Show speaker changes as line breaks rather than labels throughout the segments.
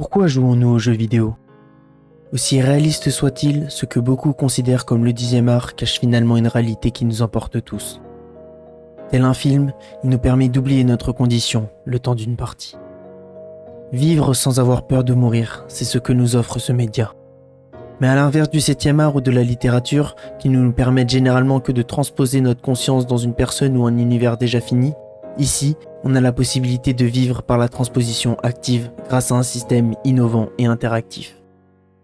Pourquoi jouons-nous aux jeux vidéo? Aussi réaliste soit-il, ce que beaucoup considèrent comme le 10e art cache finalement une réalité qui nous emporte tous. Tel un film, il nous permet d'oublier notre condition, le temps d'une partie. Vivre sans avoir peur de mourir, c'est ce que nous offre ce média. Mais à l'inverse du 7e art ou de la littérature, qui ne nous permettent généralement que de transposer notre conscience dans une personne ou un univers déjà fini, ici, on a la possibilité de vivre par la transposition active grâce à un système innovant et interactif.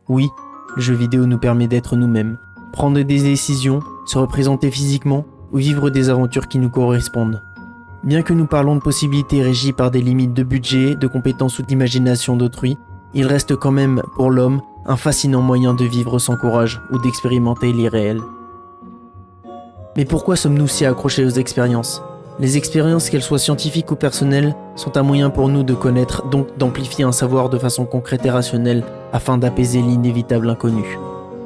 Oui, le jeu vidéo nous permet d'être nous-mêmes, prendre des décisions, se représenter physiquement ou vivre des aventures qui nous correspondent. Bien que nous parlons de possibilités régies par des limites de budget, de compétences ou d'imagination d'autrui, il reste quand même, pour l'homme, un fascinant moyen de vivre sans courage ou d'expérimenter l'irréel. Mais pourquoi sommes-nous si accrochés aux expériences ? Les expériences, qu'elles soient scientifiques ou personnelles, sont un moyen pour nous de connaître, donc d'amplifier un savoir de façon concrète et rationnelle, afin d'apaiser l'inévitable inconnu.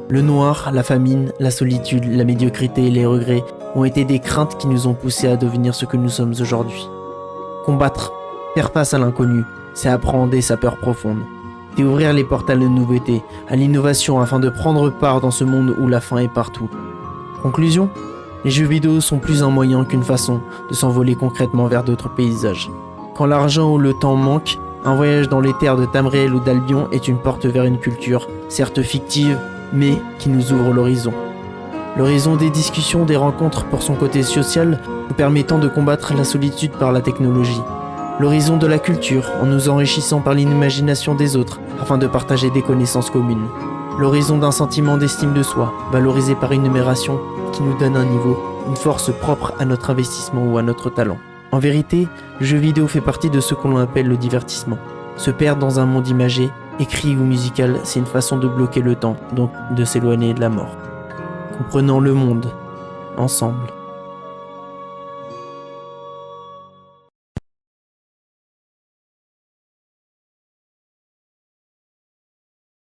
Le noir, la famine, la solitude, la médiocrité et les regrets ont été des craintes qui nous ont poussés à devenir ce que nous sommes aujourd'hui. Combattre, faire face à l'inconnu, c'est appréhender sa peur profonde. C'est ouvrir les portes à la nouveauté, à l'innovation afin de prendre part dans ce monde où la faim est partout. Conclusion ? Les jeux vidéo sont plus un moyen qu'une façon de s'envoler concrètement vers d'autres paysages. Quand l'argent ou le temps manquent, un voyage dans les terres de Tamriel ou d'Albion est une porte vers une culture, certes fictive, mais qui nous ouvre l'horizon. L'horizon des discussions, des rencontres pour son côté social, nous permettant de combattre la solitude par la technologie. L'horizon de la culture, en nous enrichissant par l'imagination des autres, afin de partager des connaissances communes. L'horizon d'un sentiment d'estime de soi, valorisé par une numération qui nous donne un niveau, une force propre à notre investissement ou à notre talent. En vérité, le jeu vidéo fait partie de ce qu'on appelle le divertissement. Se perdre dans un monde imagé, écrit ou musical, c'est une façon de bloquer le temps, donc de s'éloigner de la mort. Comprenons le monde, ensemble.